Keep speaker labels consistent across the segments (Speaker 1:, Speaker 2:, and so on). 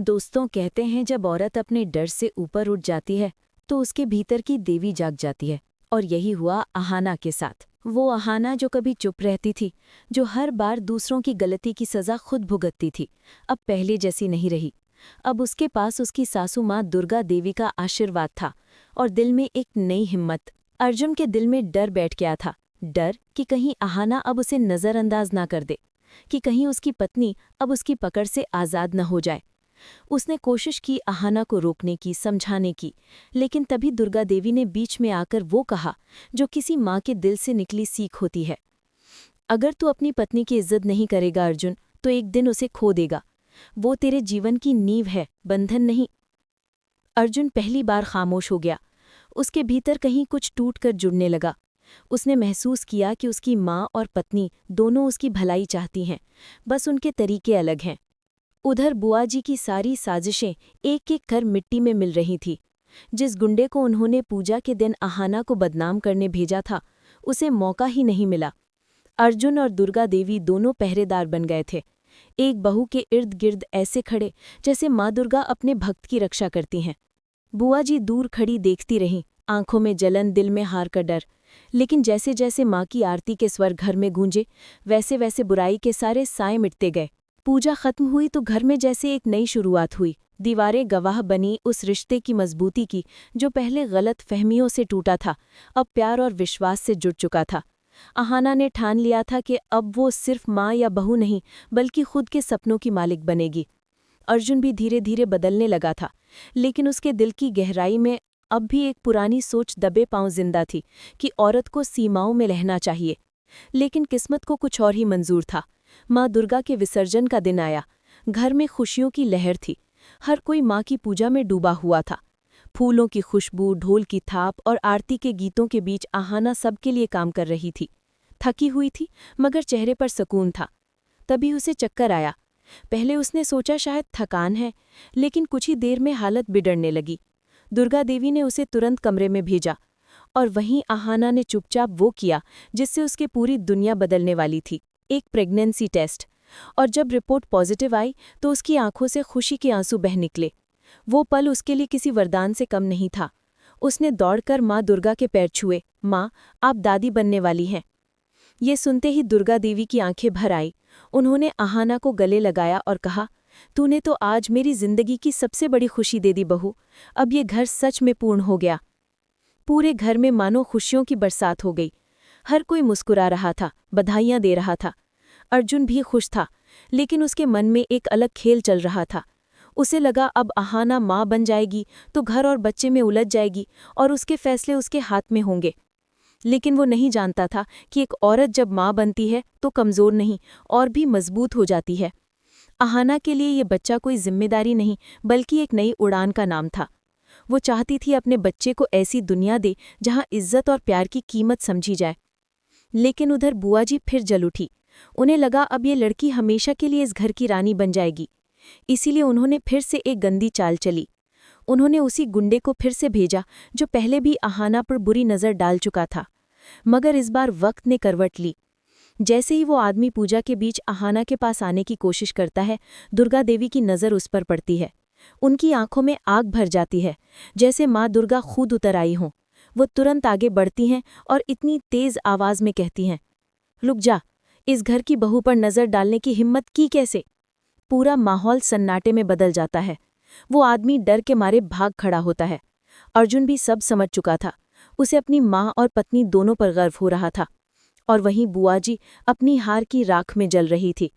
Speaker 1: दोस्तों कहते हैं जब औरत अपने डर से ऊपर उठ जाती है तो उसके भीतर की देवी जाग जाती है। और यही हुआ अहाना के साथ। वो अहाना जो कभी चुप रहती थी, जो हर बार दूसरों की गलती की सजा खुद भुगतती थी, अब पहले जैसी नहीं रही। अब उसके पास उसकी सासू माँ दुर्गा देवी का आशीर्वाद था और दिल में एक नई हिम्मत। अर्जुन के दिल में डर बैठ गया था। डर कि कहीं अहाना अब उसे नज़रअंदाज ना कर दे, कि कहीं उसकी पत्नी अब उसकी पकड़ से आज़ाद न हो जाए। उसने कोशिश की अहाना को रोकने की, समझाने की, लेकिन तभी दुर्गा देवी ने बीच में आकर वो कहा जो किसी माँ के दिल से निकली सीख होती है। अगर तू अपनी पत्नी की इज्जत नहीं करेगा अर्जुन, तो एक दिन उसे खो देगा। वो तेरे जीवन की नींव है, बंधन नहीं। अर्जुन पहली बार खामोश हो गया। उसके भीतर कहीं कुछ टूट कर जुड़ने लगा। उसने महसूस किया कि उसकी माँ और पत्नी दोनों उसकी भलाई चाहती हैं, बस उनके तरीके अलग हैं। उधर बुआ जी की सारी साजिशें एक एक कर मिट्टी में मिल रही थी। जिस गुंडे को उन्होंने पूजा के दिन अहाना को बदनाम करने भेजा था, उसे मौका ही नहीं मिला। अर्जुन और दुर्गा देवी दोनों पहरेदार बन गए थे, एक बहू के इर्द गिर्द ऐसे खड़े जैसे माँ दुर्गा अपने भक्त की रक्षा करती हैं। बुआ जी दूर खड़ी देखती रहीं, आंखों में जलन, दिल में हार का डर। लेकिन जैसे जैसे माँ की आरती के स्वर घर में गूंजे, वैसे वैसे बुराई के सारे साए मिटते गए। पूजा खत्म हुई तो घर में जैसे एक नई शुरुआत हुई। दीवारें गवाह बनी उस रिश्ते की मजबूती की जो पहले गलत फहमियों से टूटा था, अब प्यार और विश्वास से जुड़ चुका था। अहाना ने ठान लिया था कि अब वो सिर्फ माँ या बहू नहीं, बल्कि खुद के सपनों की मालिक बनेगी। अर्जुन भी धीरे धीरे बदलने लगा था, लेकिन उसके दिल की गहराई में अब भी एक पुरानी सोच दबे पांव जिंदा थी कि औरत को सीमाओं में रहना चाहिए। लेकिन किस्मत को कुछ और ही मंजूर था। माँ दुर्गा के विसर्जन का दिन आया। घर में खुशियों की लहर थी। हर कोई माँ की पूजा में डूबा हुआ था। फूलों की खुशबू, ढोल की थाप और आरती के गीतों के बीच अहाना सबके लिए काम कर रही थी। थकी हुई थी, मगर चेहरे पर सुकून था। तभी उसे चक्कर आया। पहले उसने सोचा शायद थकान है, लेकिन कुछ ही देर में हालत बिगड़ने लगी। दुर्गा देवी ने उसे तुरंत कमरे में भेजा, और वहीं अहाना ने चुपचाप वो किया जिससे उसकी पूरी दुनिया बदलने वाली थी, एक प्रेगनेंसी टेस्ट। और जब रिपोर्ट पॉजिटिव आई तो उसकी आंखों से खुशी के आंसू बह निकले। वो पल उसके लिए किसी वरदान से कम नहीं था। उसने दौड़कर माँ दुर्गा के पैर छुए। माँ, आप दादी बनने वाली हैं। ये सुनते ही दुर्गा देवी की आंखें भर आई। उन्होंने अहाना को गले लगाया और कहा, तूने तो आज मेरी जिंदगी की सबसे बड़ी खुशी दे दी बहू। अब ये घर सच में पूर्ण हो गया। पूरे घर में मानो खुशियों की बरसात हो गई। हर कोई मुस्कुरा रहा था, बधाइयां दे रहा था। अर्जुन भी खुश था, लेकिन उसके मन में एक अलग खेल चल रहा था। उसे लगा अब अहाना माँ बन जाएगी तो घर और बच्चे में उलझ जाएगी और उसके फैसले उसके हाथ में होंगे। लेकिन वो नहीं जानता था कि एक औरत जब माँ बनती है तो कमज़ोर नहीं और भी मजबूत हो जाती है। अहाना के लिए ये बच्चा कोई जिम्मेदारी नहीं, बल्कि एक नई उड़ान का नाम था। वो चाहती थी अपने बच्चे को ऐसी दुनिया दे जहाँ इज्जत और प्यार की कीमत समझी जाए। लेकिन उधर बुआ जी फिर जल उठी। उन्हें लगा अब ये लड़की हमेशा के लिए इस घर की रानी बन जाएगी। इसीलिए उन्होंने फिर से एक गंदी चाल चली। उन्होंने उसी गुंडे को फिर से भेजा जो पहले भी अहाना पर बुरी नज़र डाल चुका था। मगर इस बार वक्त ने करवट ली। जैसे ही वो आदमी पूजा के बीच अहाना के पास आने की कोशिश करता है, दुर्गा देवी की नज़र उस पर पड़ती है। उनकी आंखों में आग भर जाती है, जैसे माँ दुर्गा खुद उतर आई हों। वो तुरंत आगे बढ़ती हैं और इतनी तेज आवाज में कहती हैं, रुक जा, इस घर की बहू पर नजर डालने की हिम्मत की कैसे? पूरा माहौल सन्नाटे में बदल जाता है। वो आदमी डर के मारे भाग खड़ा होता है। अर्जुन भी सब समझ चुका था। उसे अपनी माँ और पत्नी दोनों पर गर्व हो रहा था। और वहीं बुआ जी अपनी हार की राख में जल रही थी।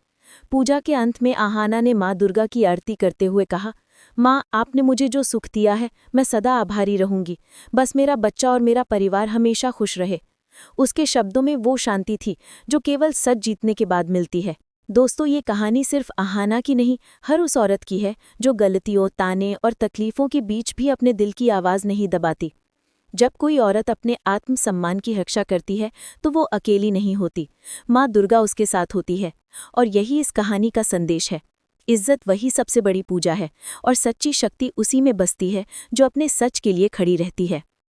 Speaker 1: पूजा के अंत में अहाना ने माँ दुर्गा की आरती करते हुए कहा, माँ, आपने मुझे जो सुख दिया है मैं सदा आभारी रहूंगी। बस मेरा बच्चा और मेरा परिवार हमेशा खुश रहे। उसके शब्दों में वो शांति थी जो केवल सच जीतने के बाद मिलती है। दोस्तों, ये कहानी सिर्फ अहाना की नहीं, हर उस औरत की है जो गलतियों, ताने और तकलीफों के बीच भी अपने दिल की आवाज़ नहीं दबाती। जब कोई औरत अपने आत्मसम्मान की रक्षा करती है तो वो अकेली नहीं होती, माँ दुर्गा उसके साथ होती है। और यही इस कहानी का संदेश है। इज्जत वही सबसे बड़ी पूजा है और सच्ची शक्ति उसी में बसती है जो अपने सच के लिए खड़ी रहती है।